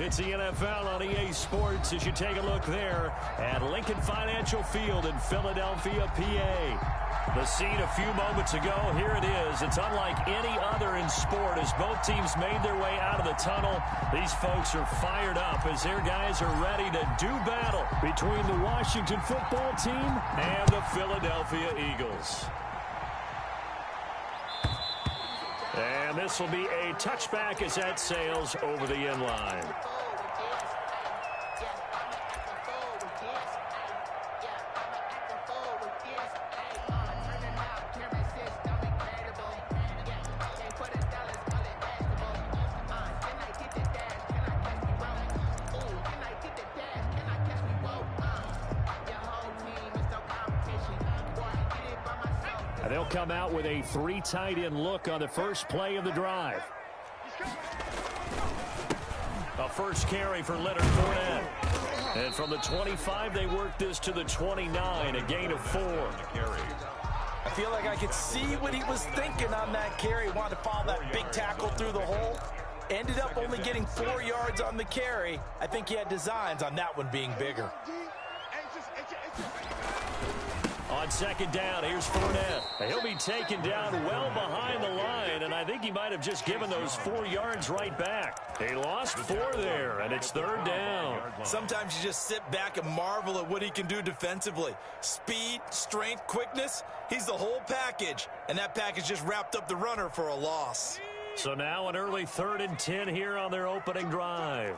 It's the NFL on EA Sports as you take a look there at Lincoln Financial Field in Philadelphia, PA. The scene a few moments ago, here it is. It's unlike any other in sport as both teams made their way out of the tunnel. These folks are fired up as their guys are ready to do battle between the Washington football team and the Philadelphia Eagles. And this will be a touchback as that sails over the end line. They'll come out with a three tight end look on the first play of the drive. A first carry for Leonard Fournette. And from the 25, they work this to the 29, a gain of 4. I feel like I could see what he was thinking on that carry. Wanted to follow that big tackle through the hole. Ended up only getting 4 yards on the carry. I think he had designs on that one being bigger. On second down, here's Fournette. He'll be taken down well behind the line, and I think he might have just given those 4 yards right back. He lost 4 there, and it's third down. Sometimes you just sit back and marvel at what he can do defensively. Speed, strength, quickness, he's the whole package, and that package just wrapped up the runner for a loss. So now an early 3rd and 10 here on their opening drive.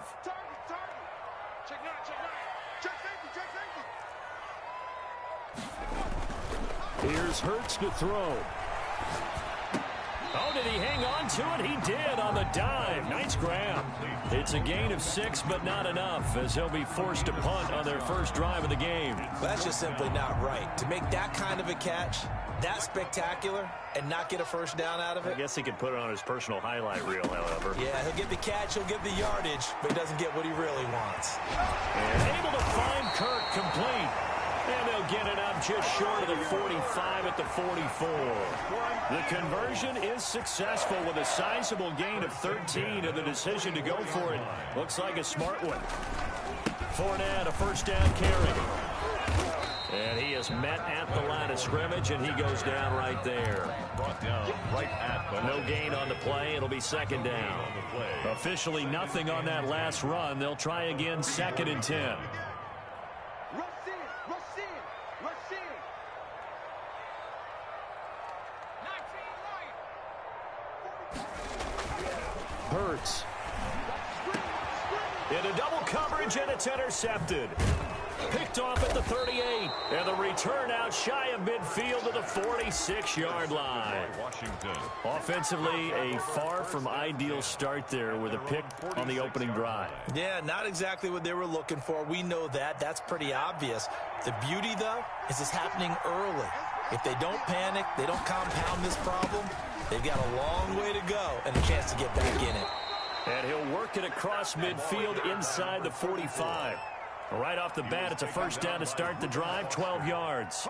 Here's Hurts to throw. Oh, did he hang on to it? He did on the dive. Nice grab. It's a gain of 6, but not enough, as he'll be forced to punt on their first drive of the game. That's just simply not right. To make that kind of a catch, that spectacular, and not get a first down out of it. I guess he could put it on his personal highlight reel, however. Yeah, he'll get the catch, he'll get the yardage, but he doesn't get what he really wants. And able to find Kirk complete. And they'll get it up just short of the 45 at the 44. The conversion is successful with a sizable gain of 13, and the decision to go for it looks like a smart one. Fournette, a first down carry. And he is met at the line of scrimmage, and he goes down right there. Brought down right at the no gain on the play. It'll be second down. Officially nothing on that last run. They'll try again, 2nd and 10. Hurts. Into double coverage, and it's intercepted. Picked off at the 38. And the return out shy of midfield to the 46-yard line. Washington. Offensively, a far from ideal start there with a pick on the opening drive. Yeah, not exactly what they were looking for. We know that. That's pretty obvious. The beauty, though, is it's happening early. If they don't panic, they don't compound this problem, they've got a long way to go and a chance to get back in it. And he'll work it across midfield inside the 45. Right off the bat, it's a first down to start the drive, 12 yards.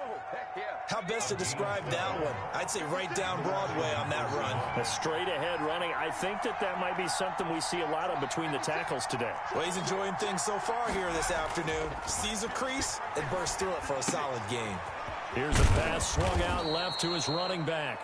How best to describe that one? I'd say right down Broadway on that run. A straight-ahead running. I think that might be something we see a lot of between the tackles today. Well, he's enjoying things so far here this afternoon. Sees a crease and bursts through it for a solid gain. Here's a pass swung out left to his running back.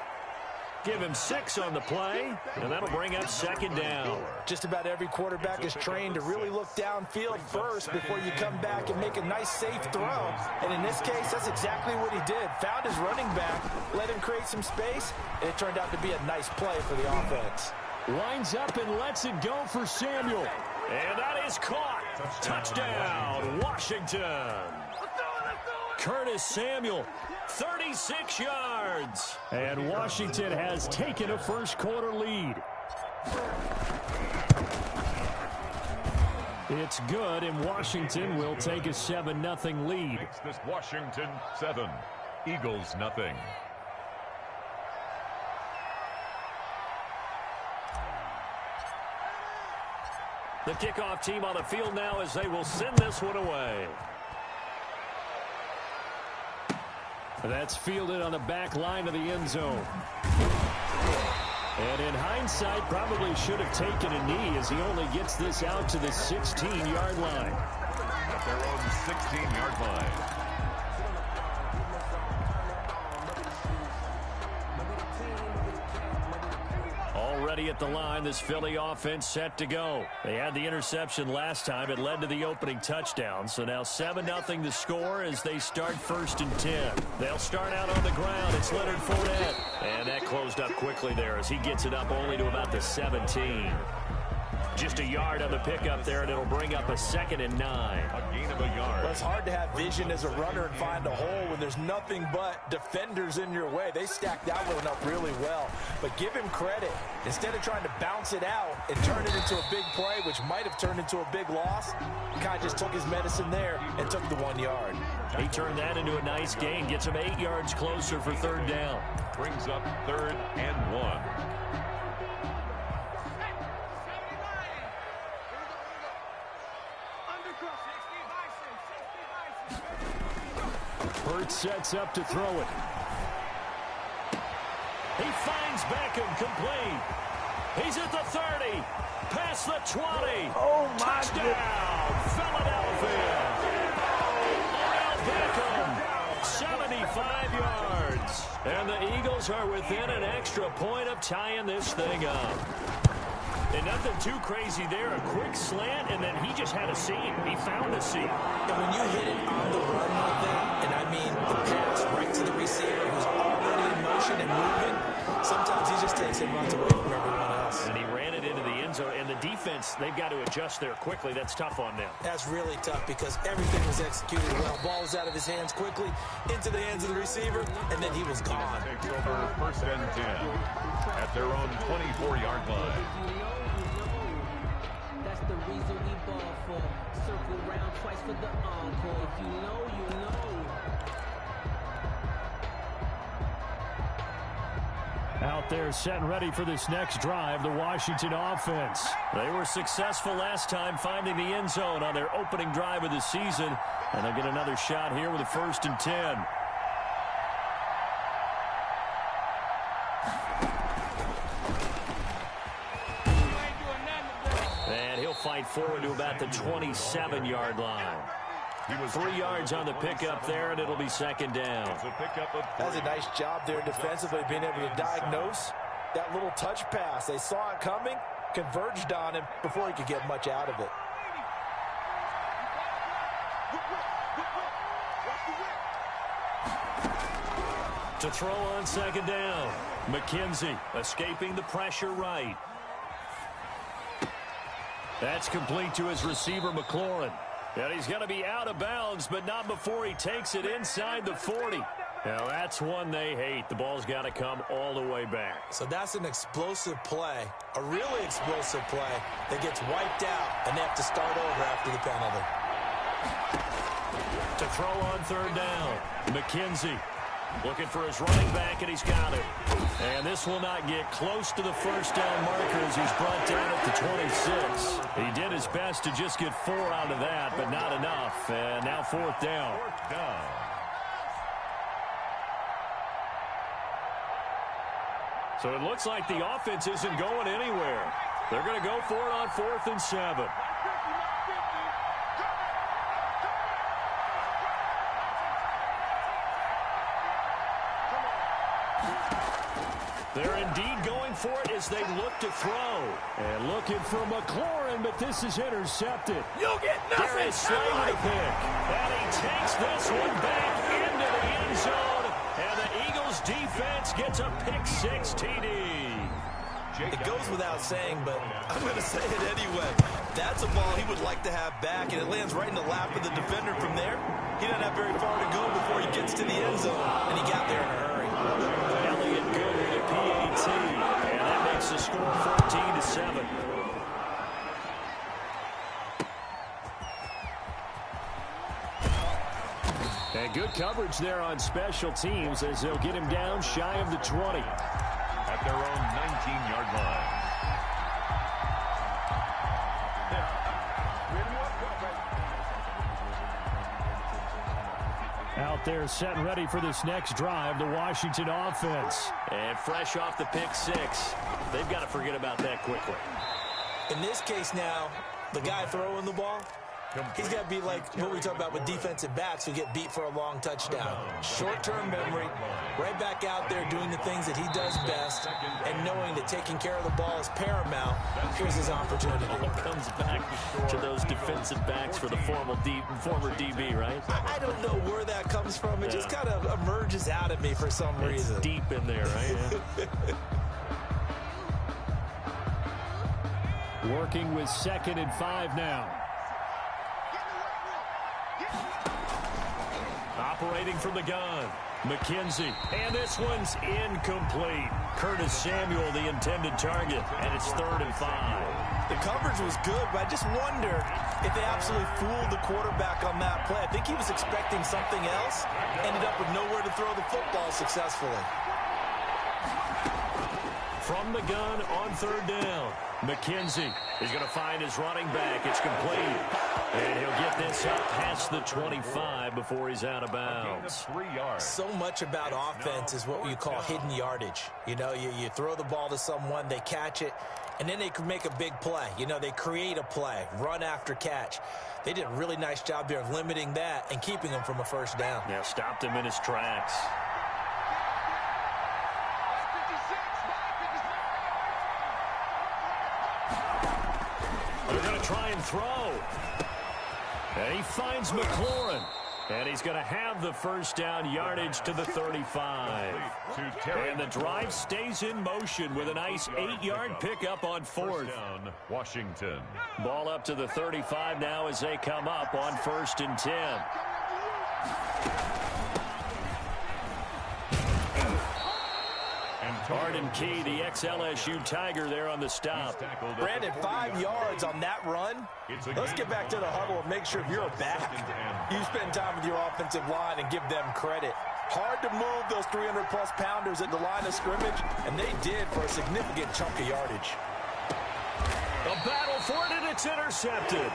Give him 6 on the play, and that'll bring up second down. Just about every quarterback is trained to really look downfield first before you come back and make a nice, safe throw. And in this case, that's exactly what he did. Found his running back, let him create some space, and it turned out to be a nice play for the offense. Winds up and lets it go for Samuel. And that is caught. Touchdown, Washington. Curtis Samuel, 36 yards. And Washington has taken a first-quarter lead. It's good, and Washington will take a 7-0 lead. Makes this Washington 7, Eagles nothing. The kickoff team on the field now as they will send this one away. That's fielded on the back line of the end zone. And in hindsight, probably should have taken a knee as he only gets this out to the 16-yard line. At their own 16-yard line. Already at the line, this Philly offense set to go. They had the interception last time. It led to the opening touchdown. So now 7-0 the score as they start 1st and 10. They'll start out on the ground. It's Leonard Fournette. And that closed up quickly there as he gets it up only to about the 17. Just a yard on the pickup there, and it'll bring up a 2nd and 9. A gain of a yard. Well, it's hard to have vision as a runner and find a hole when there's nothing but defenders in your way. They stacked that one up really well. But give him credit. Instead of trying to bounce it out and turn it into a big play, which might have turned into a big loss, he kind of just took his medicine there and took the 1 yard. He turned that into a nice gain. Gets him 8 yards closer for 3rd down. Brings up 3rd and 1. Hurts sets up to throw it. He finds Beckham complete. He's at the 30. Past the 20. Oh, my Touchdown, Philadelphia. Odell Beckham, 75 yards. And the Eagles are within an extra point of tying this thing up. And nothing too crazy there. A quick slant, and then he just had a seam. He found a seam. And when you hit it on the run like that, and I mean the pass right to the receiver who's already in motion and moving, sometimes he just takes it and runs away from everyone else. And he ran it into the end zone. And the defense, they've got to adjust there quickly. That's tough on them. That's really tough because everything was executed well. Ball was out of his hands quickly, into the hands of the receiver, and then he was gone. Takes over 1st and 10 at their own 24-yard line. That's the reason we ball for. Circle round twice for the encore. If you know, you know. Out there set and ready for this next drive, the Washington offense. They were successful last time finding the end zone on their opening drive of the season. And they'll get another shot here with a 1st and 10. And he'll fight forward to about the 27-yard line. He was 3 yards on the pickup there, and it'll be 2nd down. That's a nice job there defensively, being able to diagnose that little touch pass. They saw it coming, converged on him before he could get much out of it. To throw on 2nd down, McKenzie escaping the pressure right. That's complete to his receiver, McLaurin. And he's going to be out of bounds, but not before he takes it inside the 40. Now, that's one they hate. The ball's got to come all the way back. So that's an explosive play, a really explosive play that gets wiped out, and they have to start over after the penalty. To throw on 3rd down, McKenzie looking for his running back, and he's got it. And this will not get close to the 1st down marker as he's brought down at the 26. He did his best to just get 4 out of that, but not enough. And now 4th down. 4th down. So it looks like the offense isn't going anywhere. They're going to go for it on 4th and 7. They're indeed going for it as they look to throw. And looking for McLaurin, but this is intercepted. You'll get nothing. Darius Slay with a pick. And he takes this one back into the end zone. And the Eagles defense gets a pick-6 TD. It goes without saying, but I'm going to say it anyway. That's a ball he would like to have back, and it lands right in the lap of the defender from there. He doesn't have very far to go before he gets to the end zone, and he got there in a hurry. Elliott good with a PAT, and that makes the score 14-7. And good coverage there on special teams as they'll get him down shy of the 20. At their own 19-yard line. Out out there setting ready for this next drive, the Washington offense. And fresh off the pick six, they've got to forget about that quickly. In this case now, the guy throwing the ball, he's got to be like what we talk about with defensive backs who get beat for a long touchdown. Short-term memory, right back out there doing the things that he does best, and knowing that taking care of the ball is paramount. Here's his opportunity. It comes back to those defensive backs for the former DB, right? I don't know where that comes from. It just kind of emerges out of me for some reason. It's deep in there, right? Working with 2nd and 5 now. Operating from the gun, McKenzie. And this one's incomplete. Curtis Samuel, the intended target, and it's 3rd and 5. The coverage was good, but I just wonder if they absolutely fooled the quarterback on that play. I think he was expecting something else, ended up with nowhere to throw the football successfully. From the gun on 3rd down, McKenzie is going to find his running back. It's complete. And he'll get this up past the 25 before he's out of bounds. So much about offense is what you call hidden yardage. You know, you throw the ball to someone, they catch it, and then they can make a big play. You know, they create a play, run after catch. They did a really nice job there of limiting that and keeping him from a first down. Yeah, stopped him in his tracks. They're going to try and throw. And he finds McLaurin. And he's going to have the first down, yardage to the 35. And the drive stays in motion with a nice 8-yard pickup on 4th. Washington. Ball up to the 35 now as they come up on 1st and 10. Arden Key, the ex-LSU Tiger there on the stop. Brandon, 5 yards on that run. Let's get back to the huddle and make sure you're back. You spend time with your offensive line and give them credit. Hard to move those 300-plus pounders at the line of scrimmage, and they did for a significant chunk of yardage. A battle for it, and it's intercepted.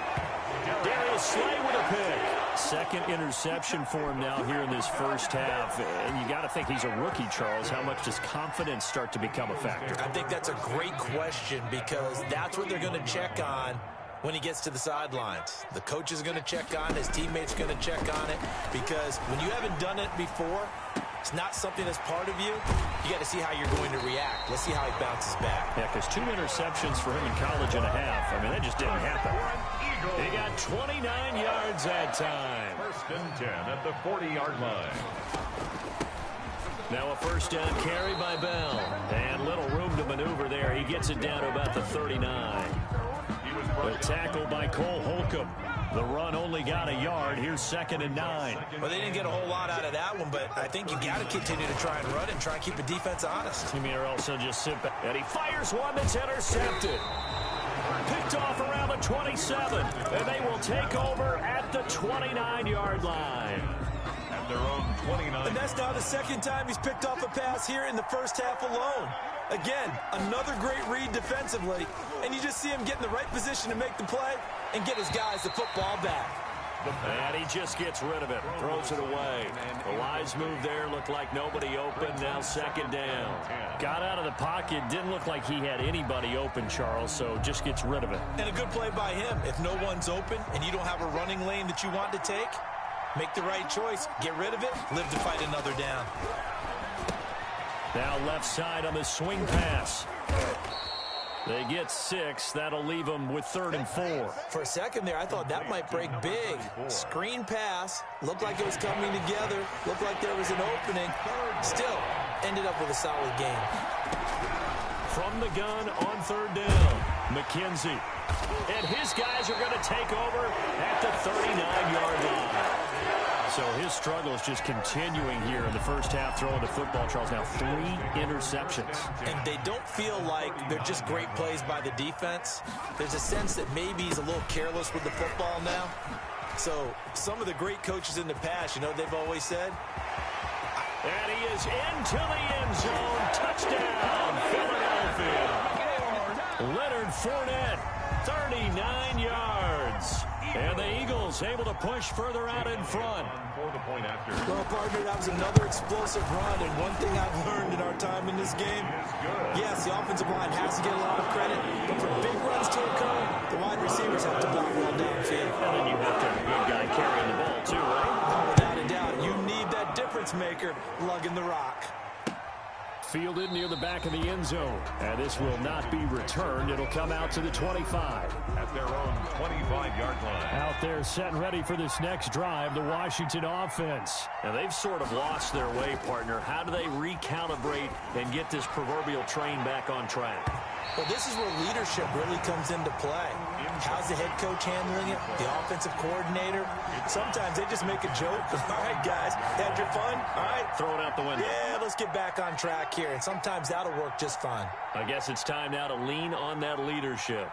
Darius Slay with a pick. 2nd interception for him now here in this first half. And you got to think he's a rookie, Charles. How much does confidence start to become a factor? I think that's a great question because that's what they're going to check on when he gets to the sidelines. The coach is going to check on it. His teammates are going to check on it because when you haven't done it before, it's not something that's part of you. You got to see how you're going to react. Let's see how he bounces back. Yeah, because 2 interceptions for him in college and a half. I mean, that just didn't happen. He got 29 yards that time. 1st and 10 at the 40-yard line. Now a first down carry by Bell. And little room to maneuver there. He gets it down to about the 39. The tackle by Cole Holcomb. The run only got a yard. Here's 2nd and 9. Well, they didn't get a whole lot out of that one, but I think you got to continue to try and run and try and keep the defense honest. You mean or also just sit back. And he fires one that's intercepted. Picked off around the 27. And they will take over at the 29-yard line. At their own 29. And that's now the 2nd time he's picked off a pass here in the first half alone. Again, another great read defensively, and you just see him get in the right position to make the play and get his guys the football back. And he just gets rid of it, throws it away. The wise move there, looked like nobody open, now 2nd down. Got out of the pocket, didn't look like he had anybody open, Charles, so just gets rid of it. And a good play by him. If no one's open and you don't have a running lane that you want to take, make the right choice, get rid of it, live to fight another down. Now left side on the swing pass. They get 6. That'll leave them with 3rd and 4. For a second there, I thought that might break big. Screen pass. Looked like it was coming together. Looked like there was an opening. Still, ended up with a solid game. From the gun on 3rd down, McKenzie. And his guys are going to take over at the 39-yard line. So his struggle is just continuing here in the first half, throwing the football, Charles. Now 3 interceptions. And they don't feel like they're just great plays by the defense. There's a sense that maybe he's a little careless with the football now. So some of the great coaches in the past, you know, they've always said. And he is into the end zone. Touchdown, Philadelphia. Leonard Fournette, 39 yards. And the Eagles able to push further out in front. Well, partner, that was another explosive run, and one thing I've learned in our time in this game, yes, the offensive line has to get a lot of credit, but for big runs to occur, the wide receivers have to block well downfield. And then you have to have a good guy carrying the ball too, right? Oh, without a doubt, you need that difference maker lugging the rock. Fielded near the back of the end zone. And this will not be returned. It'll come out to the 25. At their own 25-yard line. Out there set and ready for this next drive, the Washington offense. Now they've sort of lost their way, partner. How do they recalibrate and get this proverbial train back on track? Well, this is where leadership really comes into play. How's the head coach handling it? The offensive coordinator? Sometimes they just make a joke. All right, guys, had your fun? All right. Throw it out the window. Yeah, let's get back on track here. And sometimes that'll work just fine. I guess it's time now to lean on that leadership.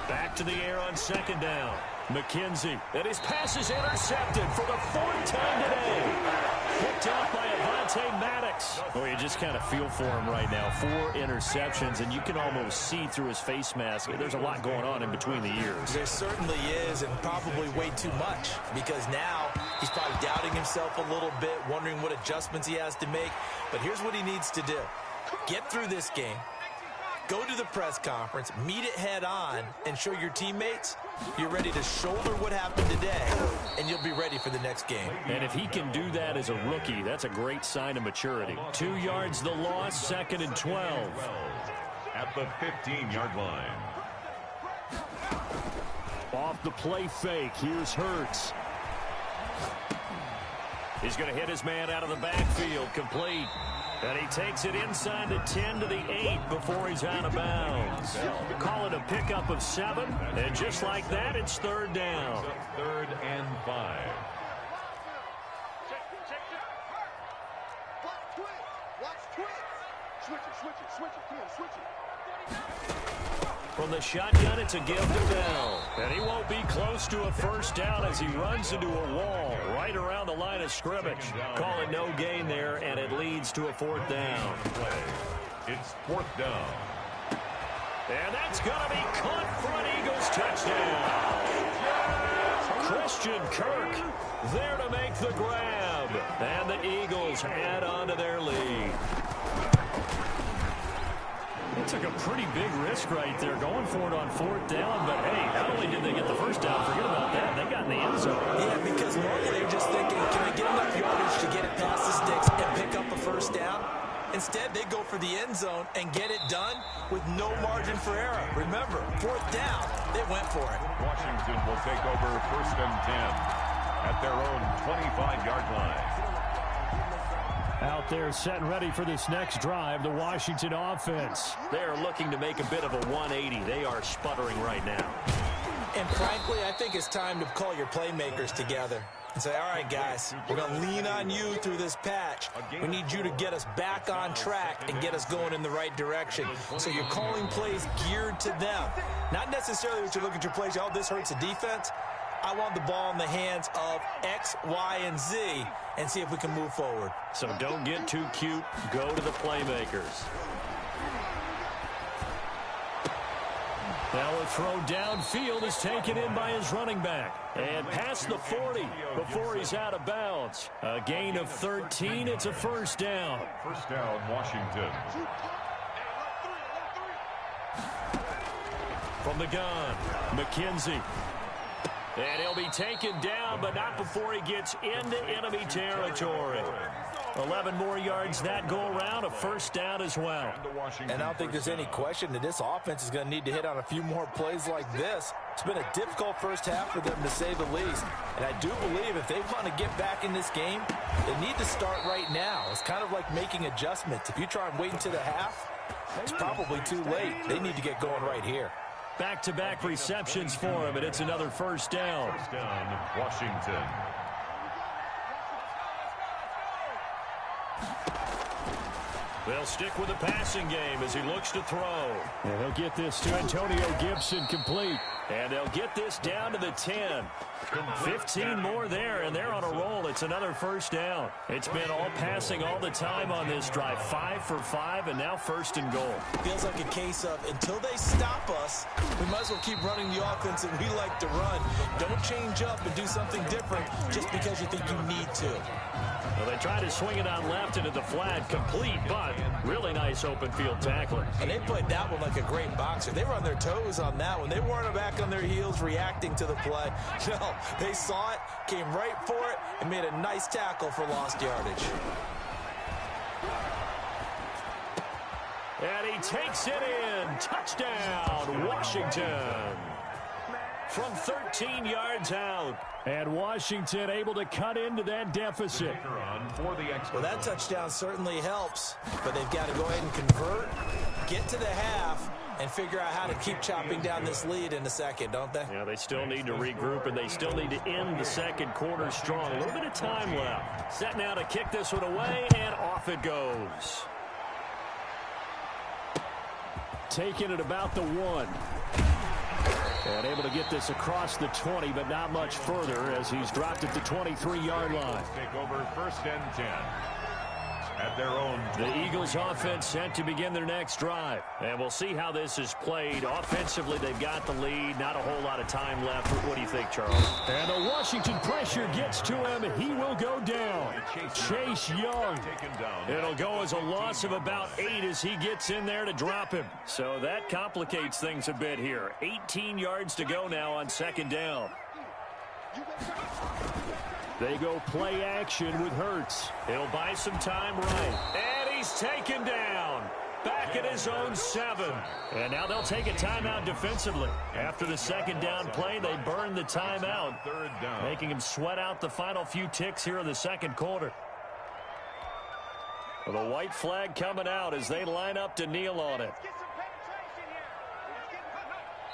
Back to the air on second down. McKenzie, and his pass is intercepted for the fourth time today. Picked up by Avonte Maddox. Oh, you just kind of feel for him right now. 4 interceptions, and you can almost see through his face mask. There's a lot going on in between the ears. There certainly is, and probably way too much, because now he's probably doubting himself a little bit, wondering what adjustments he has to make. But here's what he needs to do. Get through this game. Go to the press conference, meet it head on, and show your teammates you're ready to shoulder what happened today, and you'll be ready for the next game. And if he can do that as a rookie, that's a great sign of maturity. 2 yards the loss, 2nd and 12. At the 15-yard line. Off the play fake, here's Hurts. He's going to hit his man out of the backfield, complete. And he takes it inside the 10 to the 8 before he's out of bounds. Call it a pickup of 7, and just like that, it's 3rd down. 3rd and 5. From the shotgun, it's a give to Bell. And he won't be close to a first down as he runs into a wall right around the line of scrimmage. Call it no gain there, and it leads to a 4th down. It's 4th down. And that's going to be caught for an Eagles touchdown. Christian Kirk there to make the grab. And the Eagles add on to their lead. They took a pretty big risk right there going for it on 4th down. But, hey, not only did they get the first down, forget about that, they got in the end zone. Yeah, because normally they're just thinking, can I get enough yardage to get it past the sticks and pick up a first down? Instead, they go for the end zone and get it done with no margin for error. Remember, 4th down, they went for it. Washington will take over 1st and 10 at their own 25-yard line. Out there set and ready for this next drive, the Washington offense. They are looking to make a bit of a 180. They are sputtering right now. And frankly, I think it's time to call your playmakers together and say, all right, guys, we're going to lean on you through this patch. We need you to get us back on track and get us going in the right direction. So you're calling plays geared to them. Not necessarily that you look at your plays, oh, this hurts the defense. I want the ball in the hands of X, Y, and Z and see if we can move forward. So don't get too cute. Go to the playmakers. Now a throw downfield is taken in by his running back. And past the 40 before he's out of bounds. A gain of 13. It's a first down. First down, Washington. From the gun, McKenzie. And he'll be taken down, but not before he gets into enemy territory. 11 more yards that go around, a first down as well. And I don't think there's any question that this offense is going to need to hit on a few more plays like this. It's been a difficult first half for them, to say the least. And I do believe if they want to get back in this game, they need to start right now. It's kind of like making adjustments. If you try and wait until the half, it's probably too late. They need to get going right here. Back-to-back receptions for him, and it's another first down. First down, Washington. They'll stick with the passing game as he looks to throw. And he'll get this to Antonio Gibson complete. And they'll get this down to the 10. 15 more there, and they're on a roll. It's another first down. It's been all passing all the time on this drive. 5 for 5, and now first and goal. Feels like a case of until they stop us, we might as well keep running the offense that we like to run. Don't change up and do something different just because you think you need to. Well, they try to swing it on left into the flat, complete, but really nice open field tackling. And they played that one like a great boxer. They were on their toes on that one. They weren't back on their heels reacting to the play. No, they saw it, came right for it, and made a nice tackle for lost yardage. And he takes it in. Touchdown, Washington. From 13 yards out. And Washington able to cut into that deficit. Well, that touchdown certainly helps, but they've got to go ahead and convert, get to the half, and figure out how to keep chopping down this lead in the second, don't they? Yeah, they still need to regroup, and they still need to end the second quarter strong. A little bit of time left. Set now to kick this one away, and off it goes. Taking it about the 1. And able to get this across the 20, but not much further as he's dropped at the 23-yard line. Take over first and 10 at their own. The Eagles offense set to begin their next drive. And we'll see how this is played. Offensively, they've got the lead. Not a whole lot of time left. What do you think, Charles? And the Washington pressure gets to him. He will go down. Chase Young. It'll go as a loss of about 8 as he gets in there to drop him. So that complicates things a bit here. 18 yards to go now on second down. They go play action with Hurts. He'll buy some time right. And he's taken down. Back at his own 7. And now they'll take a timeout defensively. After the second down play, they burn the timeout, making him sweat out the final few ticks here in the second quarter. Well, the white flag coming out as they line up to kneel on it.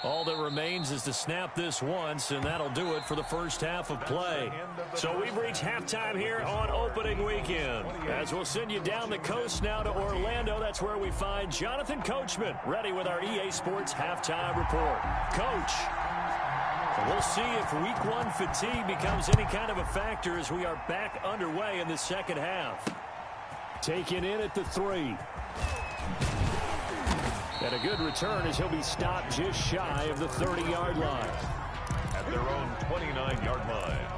All that remains is to snap this once, and that'll do it for the first half of play. So we've reached halftime here on opening weekend. As we'll send you down the coast now to Orlando, that's where we find Jonathan Coachman, ready with our EA Sports halftime report. Coach, we'll see if week 1 fatigue becomes any kind of a factor as we are back underway in the second half. Taken in at the 3. And a good return as he'll be stopped just shy of the 30-yard line. At their own 29-yard line.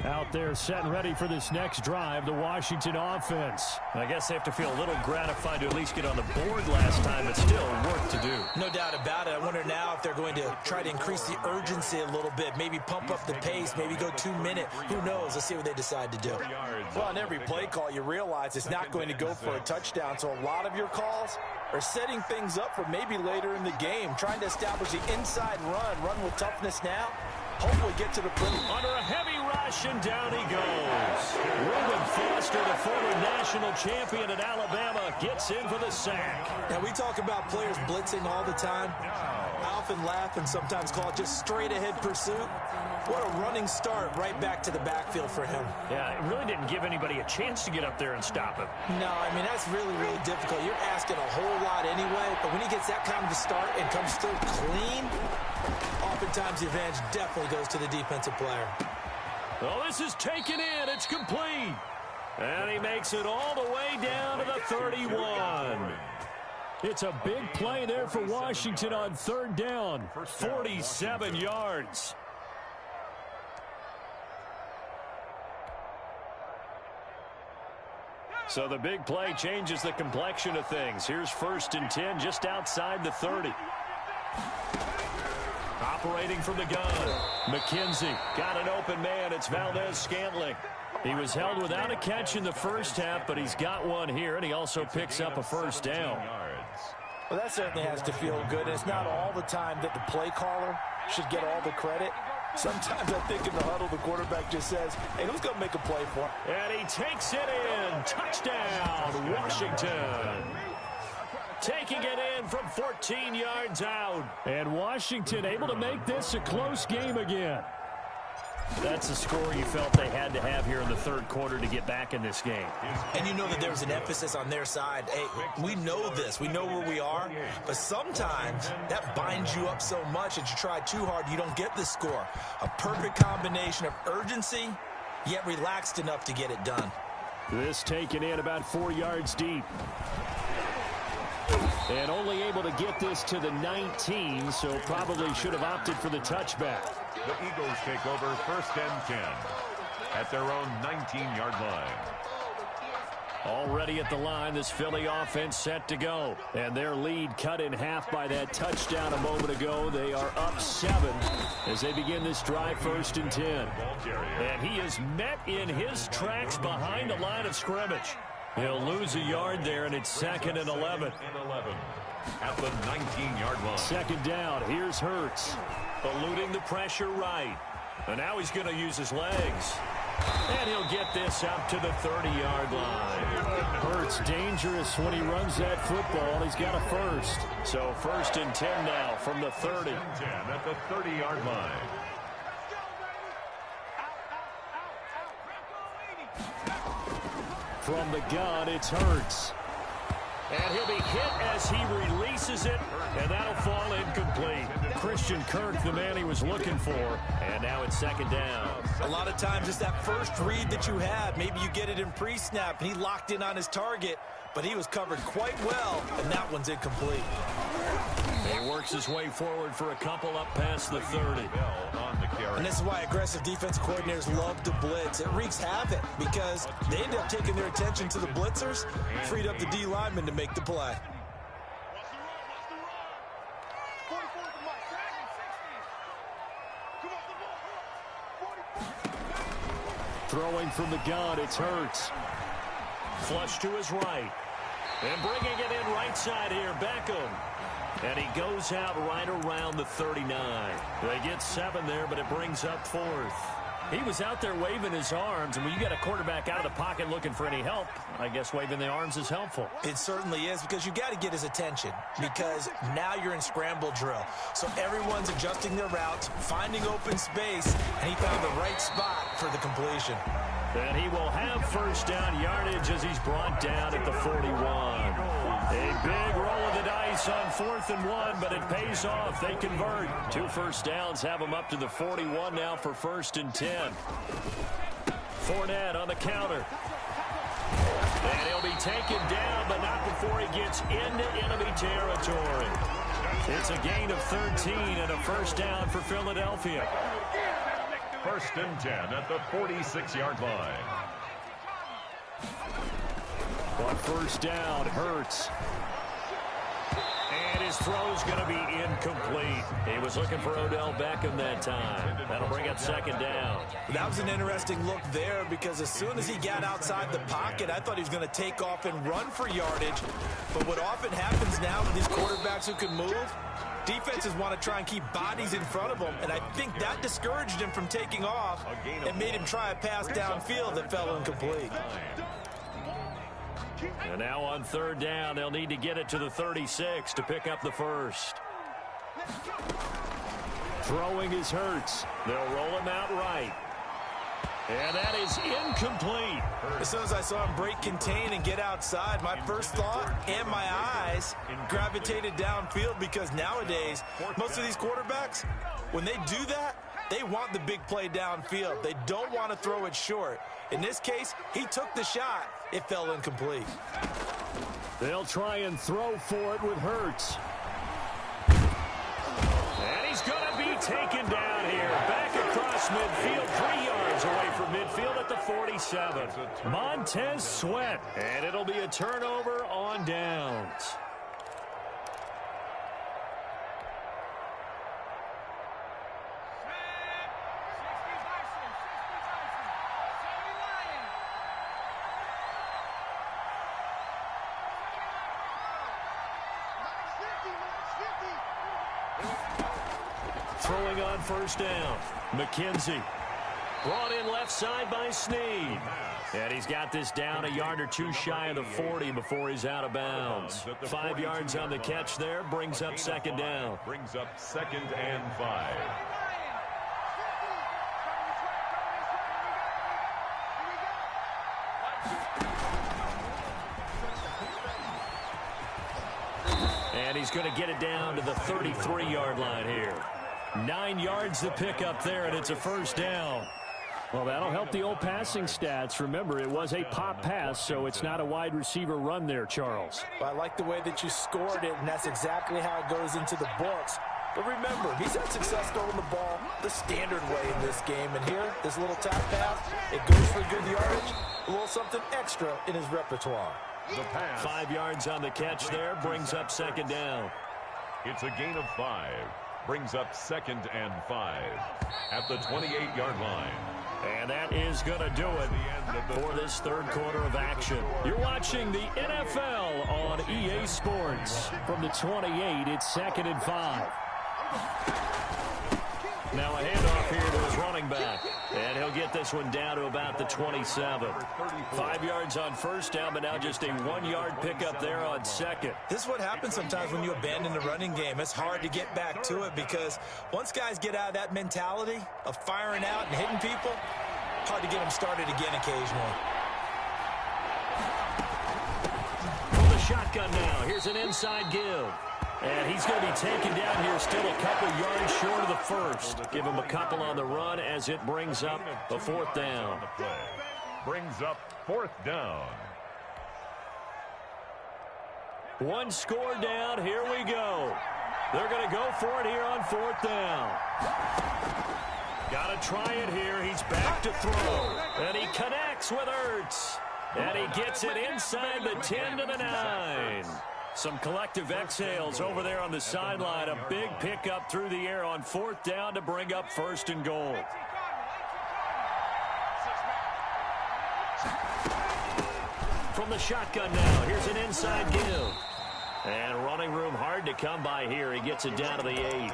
Out there set and ready for this next drive, the Washington offense. I guess they have to feel a little gratified to at least get on the board last time, but still work to do. No doubt about it. I wonder now if they're going to try to increase the urgency a little bit, maybe pump up the pace, maybe go 2-minute. Who knows? Let's see what they decide to do. Well, on every play call, you realize it's not going to go for a touchdown, so a lot of your calls are setting things up for maybe later in the game, trying to establish the inside run with toughness now. Hopefully get to the play. Under a heavy rush, and down he goes. Reuben Foster, the former national champion at Alabama, gets in for the sack. Now, we talk about players blitzing all the time. I often laugh and sometimes call it just straight-ahead pursuit. What a running start right back to the backfield for him. Yeah, it really didn't give anybody a chance to get up there and stop him. No, I mean, that's really, really difficult. You're asking a whole lot anyway, but when he gets that kind of a start and comes through clean, oftentimes the advantage definitely goes to the defensive player. Well, this is taken in. It's complete. And he makes it all the way down to the 31. It's a big play there for Washington on third down. 47 yards. So the big play changes the complexion of things. Here's first and 10 just outside the 30. Operating from the gun. McKenzie got an open man. It's Valdez-Scantling. He was held without a catch in the first half, but he's got one here, and he also picks up a first down. Well, that certainly has to feel good. It's not all the time that the play caller should get all the credit. Sometimes I think in the huddle, the quarterback just says, hey, who's going to make a play for him? And he takes it in. Touchdown, Washington. Taking it in from 14 yards out. And Washington able to make this a close game again. That's the score you felt they had to have here in the third quarter to get back in this game. And you know that there was an emphasis on their side. Hey, we know this. We know where we are. But sometimes that binds you up so much that you try too hard, you don't get the score. A perfect combination of urgency, yet relaxed enough to get it done. This taken in about 4 yards deep. And only able to get this to the 19, so probably should have opted for the touchback. The Eagles take over 1st and 10 at their own 19-yard line. Already at the line, this Philly offense set to go. And their lead cut in half by that touchdown a moment ago. They are up 7 as they begin this drive 1st and 10. And he is met in his tracks behind the line of scrimmage. He'll lose a yard there, and it's 2nd and 11. At the 19-yard line. 2nd down. Here's Hurts. Eluding the pressure right. And now he's going to use his legs. And he'll get this up to the 30-yard line. Hurts dangerous when he runs that football. He's got a first. So 1st and 10 now from the 30. 10 at the 30-yard line. From the gun, it's Hurts. And he'll be hit as he releases it, and that'll fall incomplete. Christian Kirk, the man he was looking for, and now it's 2nd down. A lot of times it's that first read that you had. Maybe you get it in pre-snap, and he locked in on his target, but he was covered quite well, and that one's incomplete. He works his way forward for a couple up past the 30. And this is why aggressive defensive coordinators love to blitz. It wreaks havoc because they end up taking their attention to the blitzers, freed up the D lineman to make the play. Throwing from the gun, it's Hurts. Flush to his right. And bringing it in right side here, Beckham. And he goes out right around the 39. They get 7 there, but it brings up 4th. He was out there waving his arms, and when you got a quarterback out of the pocket looking for any help, I guess waving the arms is helpful. It certainly is, because you got to get his attention, because now you're in scramble drill. So everyone's adjusting their routes, finding open space, and he found the right spot for the completion. And he will have 1st down yardage as he's brought down at the 41. A big roll of the dice on 4th and 1, but it pays off. They convert. 2 first downs have them up to the 41 now for 1st and 10. Fournette on the counter. And he'll be taken down, but not before he gets into enemy territory. It's a gain of 13 and a 1st down for Philadelphia. 1st and 10 at the 46-yard line. On 1st down, Hurts. And his throw's going to be incomplete. He was looking for Odell Beckham that time. That'll bring up 2nd down. That was an interesting look there, because as soon as he got outside the pocket, I thought he was going to take off and run for yardage. But what often happens now with these quarterbacks who can move, defenses want to try and keep bodies in front of him, and I think that discouraged him from taking off and made him try a pass downfield that fell incomplete. And now on 3rd down, they'll need to get it to the 36 to pick up the 1st. Throwing is Hurts. They'll roll him out right. And that is incomplete. As soon as I saw him break contain and get outside, my first thought and my eyes gravitated downfield, because nowadays, most of these quarterbacks, when they do that, they want the big play downfield. They don't want to throw it short. In this case, he took the shot. It fell incomplete. They'll try and throw for it with Hurts. And he's going to be taken down here. Back across midfield, 3 yards away from midfield at the 47. Montez Sweat. And it'll be a turnover on downs. Throwing on 1st down. McKenzie. Brought in left side by Snead. And he's got this down a yard or 2 shy of the 40 before he's out of bounds. 5 yards on the catch there. Brings up 2nd down. Brings up 2nd and 5. And he's going to get it down to the 33-yard line here. 9 yards to pick up there, and it's a first down. Well, that'll help the old passing stats. Remember, it was a pop pass, so it's not a wide receiver run there, Charles. Well, I like the way that you scored it, and that's exactly how it goes into the books. But remember, he's had success throwing the ball the standard way in this game. And here, this little tap pass, it goes for good yardage, a little something extra in his repertoire. The pass. 5 yards on the catch there, brings up second down. It's a gain of 5. Brings up 2nd and 5 at the 28-yard line. And that is going to do it for this third quarter of action. You're watching the NFL on EA Sports. From the 28, it's 2nd and 5. Now a handoff here to his running back. And he'll get this one down to about the 27. 5 yards on first down, but now just a 1-yard pickup there on second. This is what happens sometimes when you abandon the running game. It's hard to get back to it because once guys get out of that mentality of firing out and hitting people, hard to get them started again occasionally. From the shotgun now, here's an inside give. And he's going to be taken down here, still a couple yards short of the first. Give him a couple on the run as it brings up a fourth down. Brings up 4th down. One score down, here we go. They're going to go for it here on 4th down. Got to try it here. He's back to throw. And he connects with Ertz. And he gets it inside the 10 to the 9. Some collective exhales over there on the sideline. A big pickup through the air on 4th down to bring up 1st and goal. From the shotgun now, here's an inside give. And running room hard to come by here. He gets it down to the 8.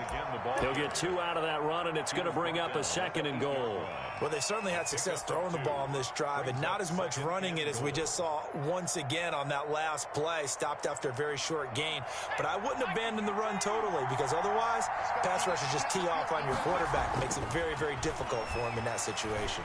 He'll get 2 out of that run, and it's going to bring up a 2nd and goal. Well, they certainly had success throwing the ball on this drive, and not as much running it as we just saw once again on that last play. Stopped after a very short gain. But I wouldn't abandon the run totally, because otherwise, pass rushers just tee off on your quarterback. It makes it very, very difficult for him in that situation.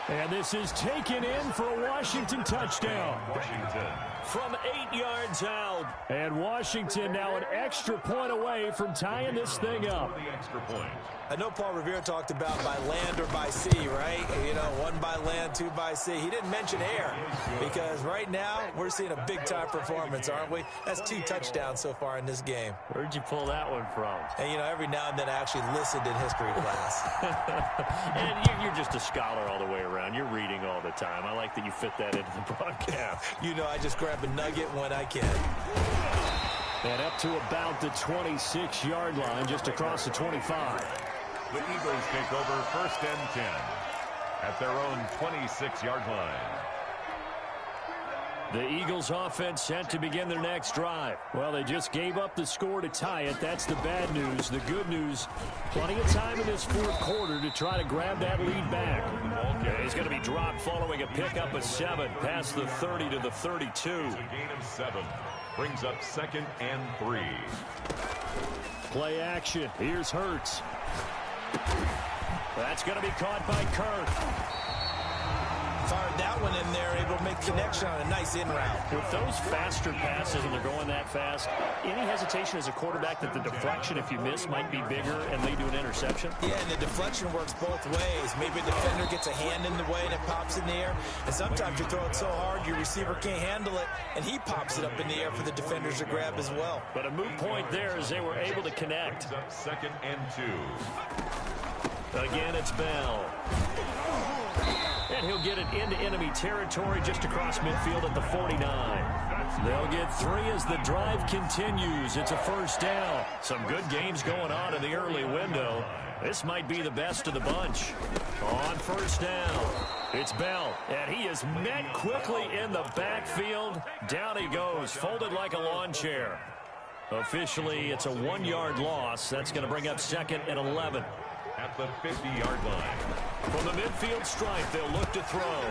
And this is taken in for a Washington touchdown. Washington. From 8 yards out. And Washington now an extra point away from tying this thing up. The extra point. I know Paul Revere talked about by land or by sea, right? You know, 1 by land, 2 by sea. He didn't mention air because right now we're seeing a big-time performance, aren't we? That's 2 touchdowns so far in this game. Where'd you pull that one from? And, you know, every now and then I actually listened in history class. And you're just a scholar all the way around. You're reading all the time. I like that you fit that into the broadcast. You know, I just grab a nugget when I can. And up to about the 26-yard line, just across the 25. The Eagles take over 1st and 10 at their own 26-yard line. The Eagles offense set to begin their next drive. Well, they just gave up the score to tie it. That's the bad news. The good news, plenty of time in this fourth quarter to try to grab that lead back. He's going to be dropped following a pickup of 7 past the 30 to the 32. It's a gain of 7. Brings up 2nd and 3. Play action. Here's Hurts. That's going to be caught by Kirk. Fired that one in there, able to make connection on a nice in route. With those faster passes and they're going that fast, any hesitation as a quarterback that the deflection, if you miss, might be bigger and lead to an interception? Yeah, and the deflection works both ways. Maybe a defender gets a hand in the way and it pops in the air. And sometimes you throw it so hard your receiver can't handle it, and he pops it up in the air for the defenders to grab as well. But a moot point there as they were able to connect. Brings up 2nd and 2. Again, it's Bell. And he'll get it into enemy territory just across midfield at the 49. They'll get 3 as the drive continues. It's a first down. Some good games going on in the early window. This might be the best of the bunch. On first down, it's Bell. And he is met quickly in the backfield. Down he goes, folded like a lawn chair. Officially, it's a 1-yard loss. That's going to bring up 2nd and 11. At the 50-yard line. From the midfield stripe, they'll look to throw.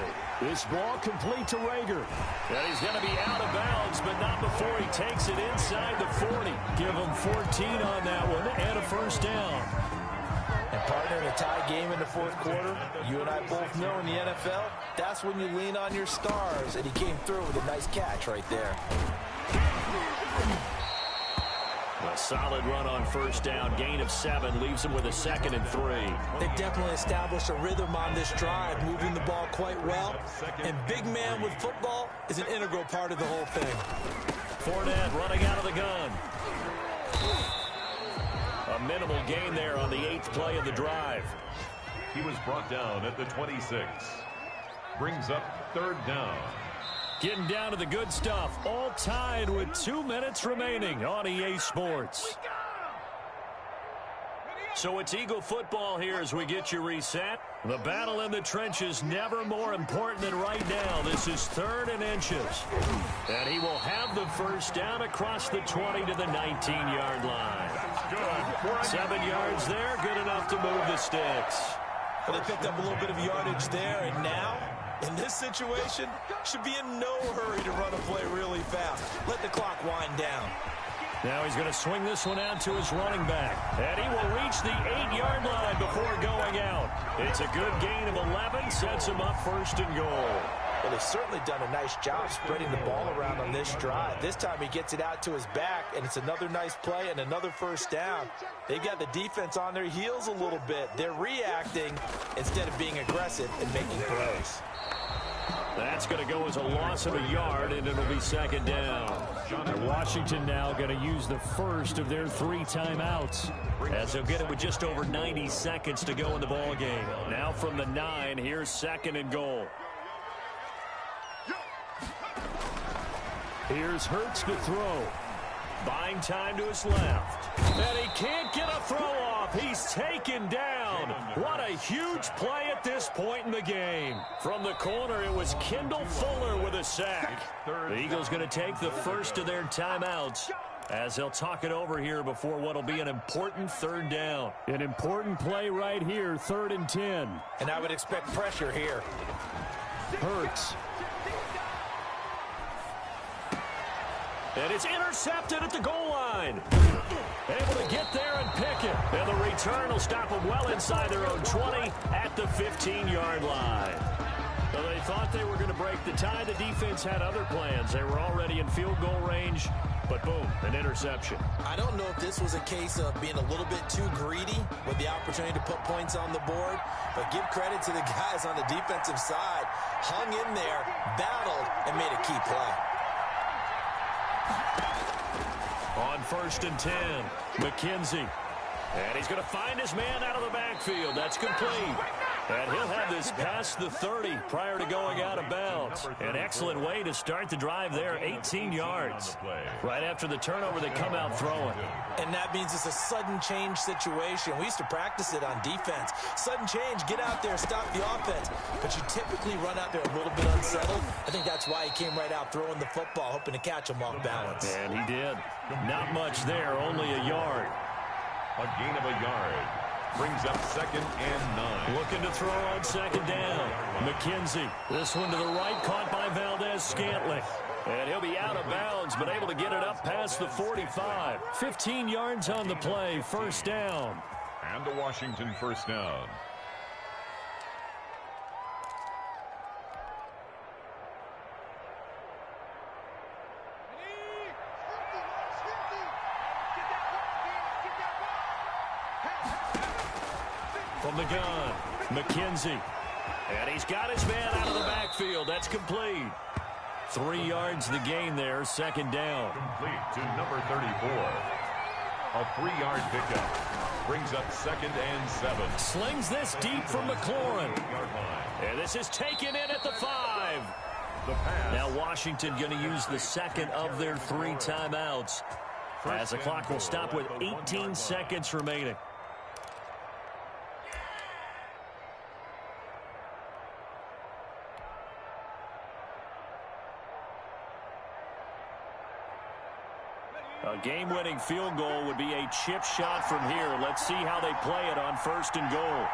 This ball complete to Rager. And he's going to be out of bounds, but not before he takes it inside the 40. Give him 14 on that one and a first down. And partner, in a tie game in the fourth quarter, you and I both know in the NFL, that's when you lean on your stars. And he came through with a nice catch right there. A solid run on first down. Gain of 7 leaves them with a 2nd and 3. They definitely established a rhythm on this drive, moving the ball quite well. And big man with football is an integral part of the whole thing. Fournette running out of the gun. A minimal gain there on the 8th play of the drive. He was brought down at the 26. Brings up 3rd down. Getting down to the good stuff. All tied with 2 minutes remaining on EA Sports. So it's Eagle football here as we get you reset. The battle in the trenches never more important than right now. This is 3rd and inches. And he will have the first down across the 20 to the 19-yard line. Good. 7 yards there. Good enough to move the sticks. Well, they picked up a little bit of yardage there, and now, in this situation, should be in no hurry to run a play really fast. Let the clock wind down. Now he's going to swing this one out to his running back. And he will reach the 8-yard line before going out. It's a good gain of 11, sets him up 1st and goal. Well, they've certainly done a nice job spreading the ball around on this drive. This time he gets it out to his back, and it's another nice play and another first down. They've got the defense on their heels a little bit. They're reacting instead of being aggressive and making plays. That's going to go as a loss of a yard, and it'll be 2nd down. And Washington now going to use the first of their 3 timeouts, as they'll get it with just over 90 seconds to go in the ball game. Now from the 9, here's 2nd and goal. Here's Hurts to throw. Buying time to his left. And he can't get a throw off. He's taken down. What a huge play at this point in the game. From the corner, it was Kendall Fuller with a sack. The Eagles going to take the first of their timeouts as they'll talk it over here before what will be an important 3rd down. An important play right here, 3rd and 10. And I would expect pressure here. Hurts. And it's intercepted at the goal line. Able to get there and pick it. And the return will stop them well inside their own 20 at the 15-yard line. So they thought they were going to break the tie. The defense had other plans. They were already in field goal range, but boom, an interception. I don't know if this was a case of being a little bit too greedy with the opportunity to put points on the board, but give credit to the guys on the defensive side. Hung in there, battled, and made a key play. On 1st and 10, McKenzie. And he's going to find his man out of the backfield. That's complete. And he'll have this past the 30 prior to going out of bounds. An excellent way to start the drive there, 18 yards. Right after the turnover, they come out throwing. And that means it's a sudden change situation. We used to practice it on defense. Sudden change, get out there, stop the offense. But you typically run out there a little bit unsettled. I think that's why he came right out throwing the football, hoping to catch him off balance. And he did. Not much there, only a yard. A gain of a yard. Brings up 2nd and 9. Looking to throw on 2nd down. McKenzie. This one to the right, caught by Valdez-Scantling. And he'll be out of bounds, but able to get it up past the 45. 15 yards on the play, 1st down. And a Washington 1st down. From the gun, McKenzie. And he's got his man out of the backfield. That's complete. 3 yards the gain there, 2nd down. Complete to number 34. A 3-yard pickup. Brings up 2nd and 7. Slings this deep from McLaurin. And this is taken in at the 5. The pass. Now Washington going to use the 2nd of their 3 timeouts, as the clock will stop with 18 seconds remaining. A game-winning field goal would be a chip shot from here. Let's see how they play it on 1st and goal.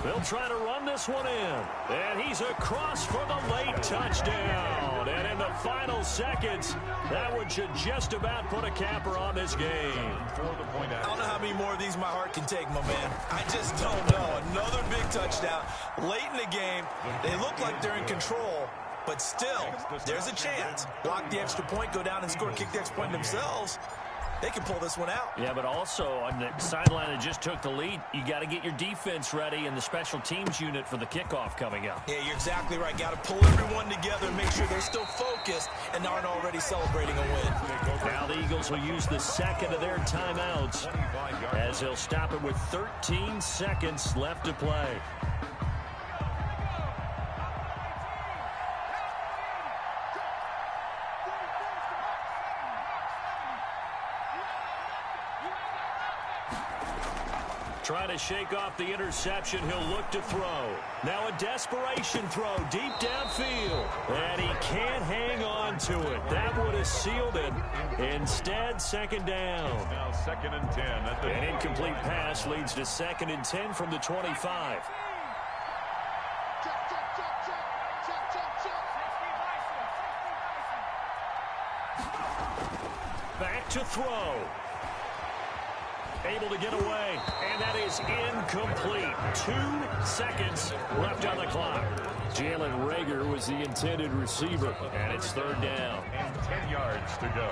They'll try to run this one in. And he's across for the late touchdown. And in the final seconds, that one should just about put a capper on this game. I don't know how many more of these my heart can take, my man. I just don't know. Another big touchdown late in the game. They look like they're in control. but still, there's a chance. Block the extra point, go down and score, kick the extra point themselves. They can pull this one out. Yeah, but also on the sideline that just took the lead, you got to get your defense ready and the special teams unit for the kickoff coming up. Yeah, you're exactly right. Got to pull everyone together and make sure they're still focused and aren't already celebrating a win. Now the Eagles will use the second of their timeouts as they'll stop it with 13 seconds left to play. Trying to shake off the interception, he'll look to throw. Now a desperation throw deep downfield. And he can't hang on to it. That would have sealed it. Instead, second down. Now 2nd and 10. An incomplete pass leads to 2nd and 10 from the 25. Back to throw. Able to get away, and that is incomplete. 2 seconds left on the clock. Jalen Reagor was the intended receiver, and it's 3rd down. And 10 yards to go.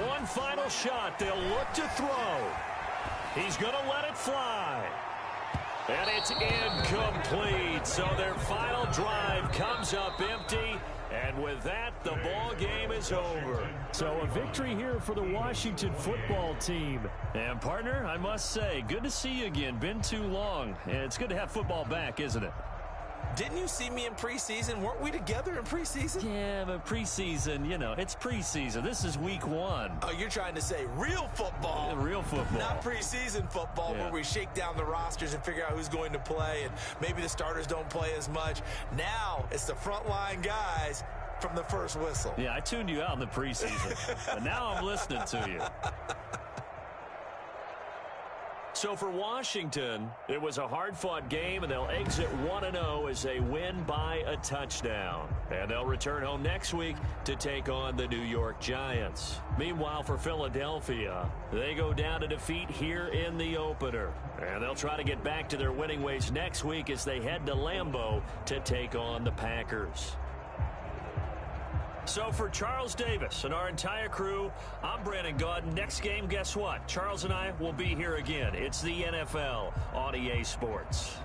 One final shot. They'll look to throw. He's going to let it fly. And it's incomplete. So their final drive comes up empty. And with that, the ball game is over. So a victory here for the Washington football team. And partner, I must say, good to see you again. Been too long. It's good to have football back, isn't it? Didn't you see me in preseason? Weren't we together in preseason? Yeah, but preseason, you know, it's preseason. This is week 1. Oh, you're trying to say real football. Yeah, real football. Not preseason football where we shake down the rosters and figure out who's going to play, and maybe the starters don't play as much. Now it's the frontline guys from the first whistle. Yeah, I tuned you out in the preseason, but now I'm listening to you. So for Washington, it was a hard-fought game, and they'll exit 1-0 as they win by a touchdown. And they'll return home next week to take on the New York Giants. Meanwhile, for Philadelphia, they go down to defeat here in the opener. And they'll try to get back to their winning ways next week as they head to Lambeau to take on the Packers. So for Charles Davis and our entire crew, I'm Brandon Gaudin. Next game, guess what? Charles and I will be here again. It's the NFL on EA Sports.